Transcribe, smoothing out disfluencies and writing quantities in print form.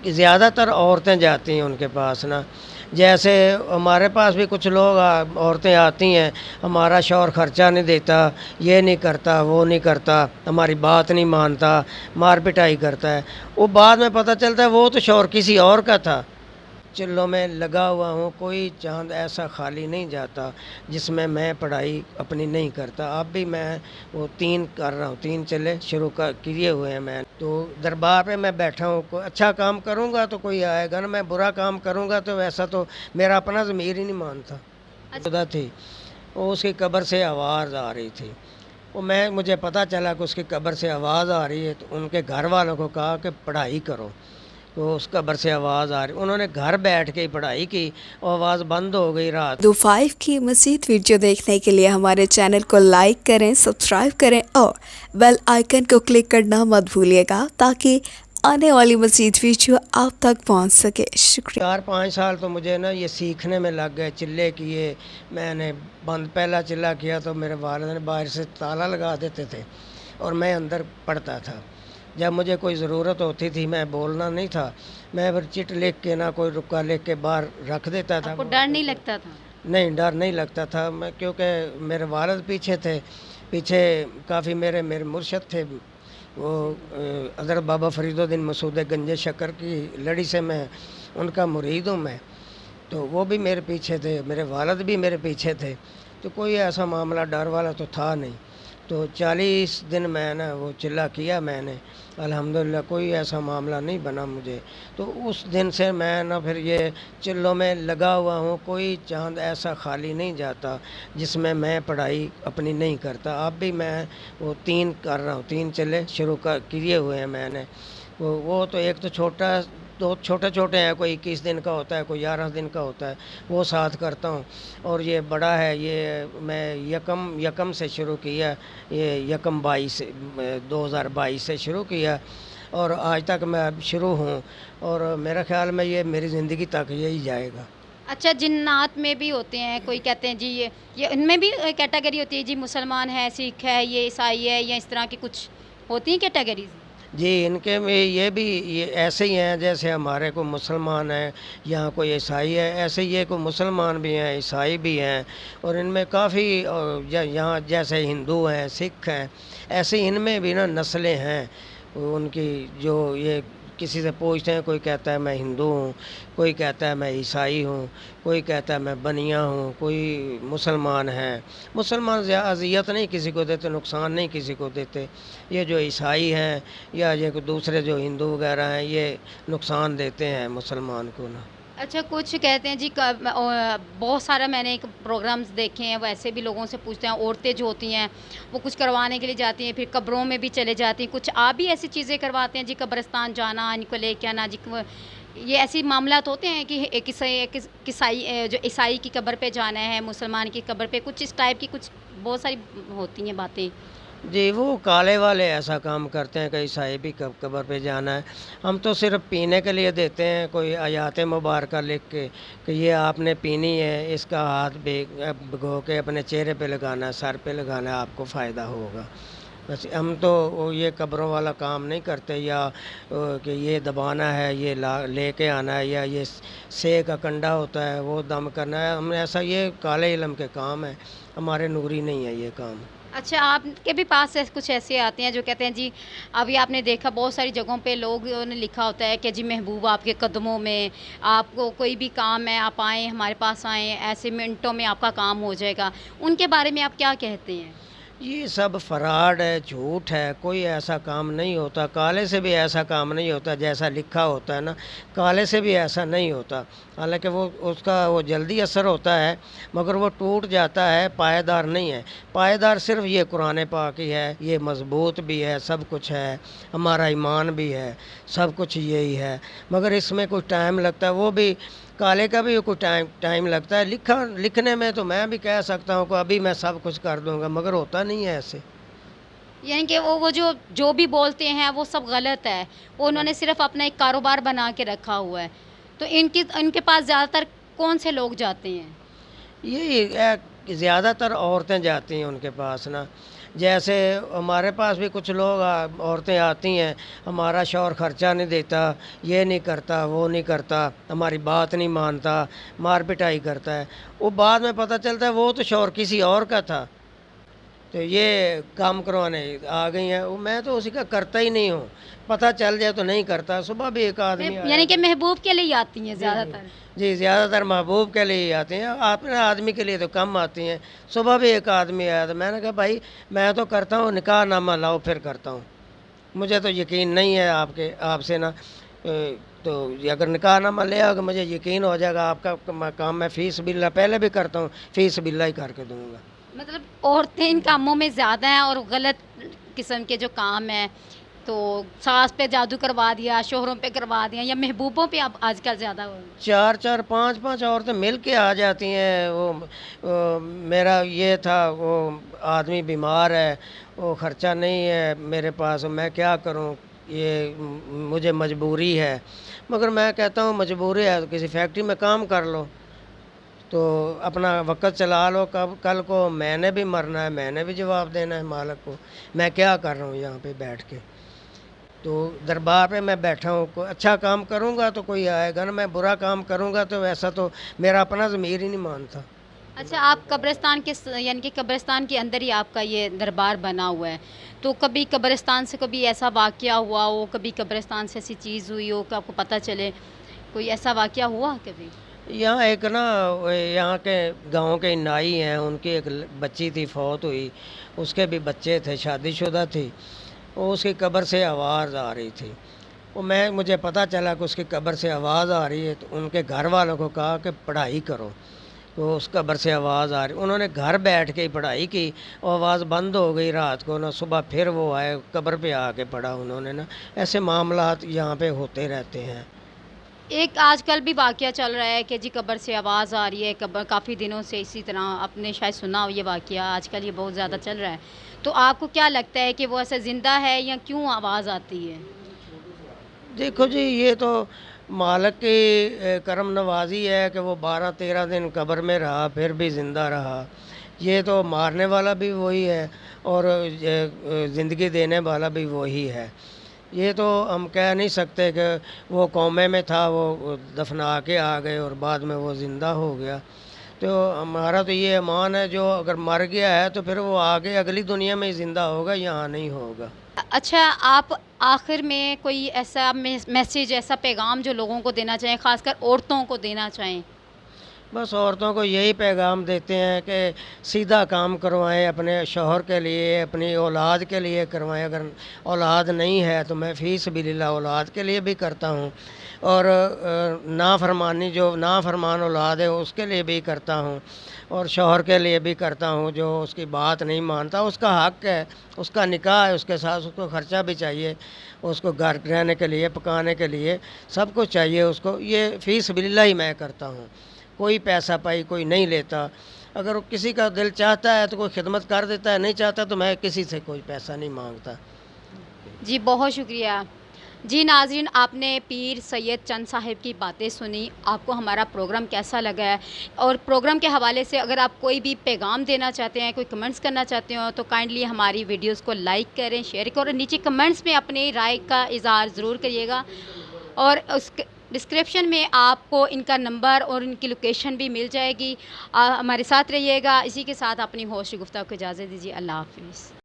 زیادہ تر عورتیں جاتی ہیں ان کے پاس نا. جیسے ہمارے پاس بھی کچھ لوگ عورتیں آتی ہیں، ہمارا شوہر خرچہ نہیں دیتا، یہ نہیں کرتا، وہ نہیں کرتا، ہماری بات نہیں مانتا، مار پٹائی کرتا ہے. وہ بعد میں پتہ چلتا ہے وہ تو شوہر کسی اور کا تھا. چلوں میں لگا ہوا ہوں، کوئی چاند ایسا خالی نہیں جاتا جس میں پڑھائی اپنی نہیں کرتا. اب بھی میں وہ 3 کر رہا ہوں، 3 چلے شروع کیے ہوئے ہیں میں. تو دربار پہ میں بیٹھا ہوں، کوئی اچھا کام کروں گا تو کوئی آئے گا نا، میں برا کام کروں گا تو ویسا تو میرا اپنا ضمیر ہی نہیں مانتا. خدا تھی وہ اس کی قبر سے آواز آ رہی تھی. وہ مجھے پتہ چلا کہ اس کی قبر سے آواز آ رہی ہے، تو ان کے گھر والوں کو کہا کہ پڑھائی کرو. تو اس قبر سے آواز آ رہی، انہوں نے گھر بیٹھ کے ہی پڑھائی کی، اور آواز بند ہو گئی رات. 5 کی مزید ویڈیو دیکھنے کے لیے ہمارے چینل کو لائک کریں، سبسکرائب کریں اور بیل آئیکن کو کلک کرنا مت بھولیے گا تاکہ آنے والی مزید ویڈیو آپ تک پہنچ سکے. شکریہ. 4-5 سال تو مجھے نا یہ سیکھنے میں لگ گئے. چلے کیے میں نے، پہلا چلہ کیا تو میرے والد نے باہر سے تالا لگا دیتے تھے اور میں اندر پڑھتا تھا. جب مجھے کوئی ضرورت ہوتی تھی، میں بولنا نہیں تھا، میں پھر چٹ لکھ کے نہ کوئی رکا لکھ کے باہر رکھ دیتا تھا. آپ کو ڈر نہیں لگتا تھا؟ نہیں، ڈر نہیں لگتا تھا میں، کیونکہ میرے والد پیچھے تھے. پیچھے کافی میرے مرشد تھے، وہ حضرت بابا فرید الدین مسعود گنج شکر کی لڑی سے میں ان کا مرید ہوں میں. تو وہ بھی میرے پیچھے تھے، میرے والد بھی میرے پیچھے تھے. تو کوئی ایسا معاملہ ڈر والا تو تھا نہیں. تو 40 دن میں نے وہ چلہ کیا میں نے، الحمدللہ کوئی ایسا معاملہ نہیں بنا مجھے. تو اس دن سے میں نا پھر یہ چلوں میں لگا ہوا ہوں. کوئی چاند ایسا خالی نہیں جاتا جس میں پڑھائی اپنی نہیں کرتا. اب بھی میں وہ 3 کر رہا ہوں، 3 چلے شروع کیے ہوئے ہیں میں نے. وہ تو ایک تو دو چھوٹے ہیں، کوئی 21 دن کا ہوتا ہے، کوئی 11 دن کا ہوتا ہے، وہ ساتھ کرتا ہوں. اور یہ بڑا ہے، یہ میں یکم سے شروع کیا، یہ 2022 سے شروع کیا اور آج تک میں اب شروع ہوں. اور میرا خیال میں یہ میری زندگی تک یہی جائے گا. اچھا، جنات میں بھی ہوتے ہیں، کوئی کہتے ہیں جی یہ ان میں بھی کیٹیگری ہوتی ہے جی، مسلمان ہے، سکھ ہے، یہ عیسائی ہے، یا اس طرح کی کچھ ہوتی ہیں کیٹیگریز؟ جی، ان کے میں یہ ایسے ہی ہیں جیسے ہمارے کو مسلمان ہیں، یہاں کوئی عیسائی ہے، ایسے یہ کوئی مسلمان بھی ہیں، عیسائی بھی ہیں. اور ان میں کافی یہاں جیسے ہندو ہیں، سکھ ہیں، ایسے ان میں بھی نا نسلیں ہیں ان کی. جو یہ کسی سے پوچھتے ہیں، کوئی کہتا ہے میں ہندو ہوں، کوئی کہتا ہے میں عیسائی ہوں، کوئی کہتا ہے میں بنیا ہوں، کوئی مسلمان ہیں. مسلمان اذیت نہیں کسی کو دیتے، نقصان نہیں کسی کو دیتے. یہ جو عیسائی ہیں یا یہ دوسرے جو ہندو وغیرہ ہیں، یہ نقصان دیتے ہیں مسلمان کو نا. اچھا، کچھ کہتے ہیں جی بہت سارا میں نے پروگرامز دیکھے ہیں، ویسے بھی لوگوں سے پوچھتے ہیں، عورتیں جو ہوتی ہیں وہ کچھ کروانے کے لیے جاتی ہیں، پھر قبروں میں بھی چلے جاتی ہیں. کچھ آپ بھی ایسی چیزیں کرواتے ہیں جی، قبرستان جانا، ان کو لے کے آنا جی؟ یہ ایسی معاملات ہوتے ہیں کہ جو عیسائی کی قبر پہ جانا ہے، مسلمان کی قبر پہ، کچھ اس ٹائپ کی کچھ بہت ساری ہوتی ہیں باتیں. جی، وہ کالے والے ایسا کام کرتے ہیں کہ عیسائی بھی قبر پہ جانا ہے. ہم تو صرف پینے کے لیے دیتے ہیں کوئی آیات مبارکہ لکھ کے کہ یہ آپ نے پینی ہے، اس کا ہاتھ بھگو کے اپنے چہرے پہ لگانا ہے، سر پہ لگانا ہے، آپ کو فائدہ ہوگا. بس ہم تو یہ قبروں والا کام نہیں کرتے، یا کہ یہ دبانا ہے، یہ لے کے آنا ہے، یا یہ سے کا کنڈا ہوتا ہے وہ دم کرنا ہے. ہم ایسا، یہ کالے علم کے کام ہے، ہمارے نوری نہیں ہے یہ کام. اچھا، آپ کے بھی پاس کچھ ایسے آتے ہیں جو کہتے ہیں جی، ابھی آپ نے دیکھا بہت ساری جگہوں پہ لوگوں نے لکھا ہوتا ہے کہ جی محبوب آپ کے قدموں میں، آپ کو کوئی بھی کام ہے آپ آئیں، ہمارے پاس آئیں، ایسے منٹوں میں آپ کا کام ہو جائے گا. ان کے بارے میں آپ کیا کہتے ہیں؟ یہ سب فراڈ ہے، جھوٹ ہے. کوئی ایسا کام نہیں ہوتا. کالے سے بھی ایسا کام نہیں ہوتا جیسا لکھا ہوتا ہے نا، کالے سے بھی ایسا نہیں ہوتا. حالانکہ اس کا جلدی اثر ہوتا ہے، مگر وہ ٹوٹ جاتا ہے، پائیدار نہیں ہے. پائیدار صرف یہ قرآن پاک ہی ہے، یہ مضبوط بھی ہے، سب کچھ ہے، ہمارا ایمان بھی ہے، سب کچھ یہی ہے. مگر اس میں کچھ ٹائم لگتا ہے. وہ بھی کالے کا بھی کچھ ٹائم لگتا ہے. لکھنے میں تو میں بھی کہہ سکتا ہوں کہ ابھی میں سب کچھ کر دوں گا، مگر ہوتا نہیں ہے ایسے. یعنی کہ وہ جو بھی بولتے ہیں وہ سب غلط ہے، وہ انہوں نے صرف اپنا ایک کاروبار بنا کے رکھا ہوا ہے. تو ان کے پاس زیادہ تر کون سے لوگ جاتے ہیں؟ یہی زیادہ تر عورتیں جاتی ہیں ان کے پاس نا. جیسے ہمارے پاس بھی کچھ لوگ عورتیں آتی ہیں، ہمارا شوہر خرچہ نہیں دیتا، یہ نہیں کرتا، وہ نہیں کرتا، ہماری بات نہیں مانتا، مار پٹائی کرتا ہے، وہ بعد میں پتہ چلتا ہے وہ تو شوہر کسی اور کا تھا، تو یہ کام کروانے آ گئی ہیں، میں تو اسی کا کرتا ہی نہیں ہوں، پتہ چل جائے تو نہیں کرتا۔ صبح بھی ایک آدمی آیا یعنی کہ محبوب کے لیے ہی آتی ہیں زیادہ تر؟ جی، زیادہ تر محبوب کے لیے ہی آتے ہیں، اپنے آدمی کے لیے تو کم آتی ہیں۔ صبح بھی ایک آدمی آیا تھا، میں نے کہا بھائی میں تو کرتا ہوں، نکاح نامہ لاؤ پھر کرتا ہوں، مجھے تو یقین نہیں ہے آپ سے نا، تو اگر نکاح نامہ لے آؤ کہ مجھے یقین ہو جائے گا آپ کا کام میں فیس باللہ پہلے بھی کرتا ہوں، فیس باللہ ہی کر کے دوں گا۔ مطلب عورتیں ان کاموں میں زیادہ ہیں اور غلط قسم کے جو کام ہیں، تو ساس پہ جادو کروا دیا، شوہروں پہ کروا دیا، یا محبوبوں پہ اب آج کل زیادہ ہو رہا ہے؟ 4 5 عورتیں مل کے آ جاتی ہیں، وہ میرا یہ تھا، وہ آدمی بیمار ہے، وہ خرچہ نہیں ہے میرے پاس، میں کیا کروں، یہ مجھے مجبوری ہے، مگر میں کہتا ہوں مجبوری ہے تو کسی فیکٹری میں کام کر لو، تو اپنا وقت چلا لو، کل کو میں نے بھی مرنا ہے، میں نے بھی جواب دینا ہے مالک کو، میں کیا کر رہا ہوں یہاں پہ بیٹھ کے، تو دربار پہ میں بیٹھا ہوں، کوئی اچھا کام کروں گا تو کوئی آئے گا نا، میں برا کام کروں گا تو ویسا تو میرا اپنا ضمیر ہی نہیں مانتا۔ اچھا، آپ قبرستان کے یعنی کہ قبرستان کے اندر ہی آپ کا یہ دربار بنا ہوا ہے، تو کبھی قبرستان سے کبھی ایسا واقعہ ہوا ہو، کبھی قبرستان سے ایسی چیز ہوئی ہو کہ آپ کو پتہ چلے، کوئی ایسا واقعہ ہوا کبھی؟ یہاں ایک نا، یہاں کے گاؤں کے نائی ہیں، ان کی ایک بچی تھی، فوت ہوئی، اس کے بھی بچے تھے، شادی شدہ تھی، وہ اس کی قبر سے آواز آ رہی تھی، مجھے پتہ چلا کہ اس کی قبر سے آواز آ رہی ہے، تو ان کے گھر والوں کو کہا کہ پڑھائی کرو، تو اس قبر سے آواز آ رہی، انہوں نے گھر بیٹھ کے ہی پڑھائی کی، وہ آواز بند ہو گئی رات کو نا، صبح پھر وہ آئے قبر پہ آ کے پڑھا انہوں نے نا، ایسے معاملات یہاں پہ ہوتے رہتے ہیں۔ ایک آج کل بھی واقعہ چل رہا ہے کہ جی قبر سے آواز آ رہی ہے، قبر کافی دنوں سے اسی طرح آپ نے شاید سنا ہو یہ واقعہ، آج کل یہ بہت زیادہ چل رہا ہے، تو آپ کو کیا لگتا ہے کہ وہ ایسا زندہ ہے یا کیوں آواز آتی ہے؟ دیکھو جی، یہ تو مالک کی کرم نوازی ہے کہ وہ 12 13 دن قبر میں رہا، پھر بھی زندہ رہا، یہ تو مارنے والا بھی وہی ہے اور زندگی دینے والا بھی وہی ہے، یہ تو ہم کہہ نہیں سکتے کہ وہ کومے میں تھا، وہ دفنا کے آ گئے اور بعد میں وہ زندہ ہو گیا، تو ہمارا تو یہ ایمان ہے جو اگر مر گیا ہے تو پھر وہ آگے اگلی دنیا میں ہی زندہ ہوگا، یہاں نہیں ہوگا۔ اچھا، آپ آخر میں کوئی ایسا میسیج، ایسا پیغام جو لوگوں کو دینا چاہیں، خاص کر عورتوں کو دینا چاہیں؟ بس عورتوں کو یہی پیغام دیتے ہیں کہ سیدھا کام کروائیں، اپنے شوہر کے لیے، اپنی اولاد کے لیے کروائیں، اگر اولاد نہیں ہے تو میں فی سبیل اللہ اولاد کے لیے بھی کرتا ہوں، اور نافرمان اولاد ہے اس کے لیے بھی کرتا ہوں، اور شوہر کے لیے بھی کرتا ہوں جو اس کی بات نہیں مانتا، اس کا حق ہے، اس کا نکاح ہے، اس کے ساتھ اس کو خرچہ بھی چاہیے، اس کو گھر رہنے کے لیے، پکانے کے لیے سب کچھ چاہیے اس کو، یہ فی سبیل اللہ ہی میں کرتا ہوں، کوئی پیسہ پائی کوئی نہیں لیتا، اگر کسی کا دل چاہتا ہے تو کوئی خدمت کر دیتا ہے، نہیں چاہتا تو میں کسی سے کوئی پیسہ نہیں مانگتا۔ جی بہت شکریہ۔ جی ناظرین، آپ نے پیر سید چند صاحب کی باتیں سنی، آپ کو ہمارا پروگرام کیسا لگا ہے، اور پروگرام کے حوالے سے اگر آپ کوئی بھی پیغام دینا چاہتے ہیں، کوئی کمنٹس کرنا چاہتے ہو تو کائنڈلی ہماری ویڈیوز کو لائک کریں، شیئر کریں، اور نیچے کمنٹس میں اپنی رائے کا اظہار ضرور کریے گا، اور اس ڈسکرپشن میں آپ کو ان کا نمبر اور ان کی لوکیشن بھی مل جائے گی۔ ہمارے ساتھ رہیے گا، اسی کے ساتھ اپنی ہوسٹ گفتگو کو اجازت دیجیے، اللہ حافظ۔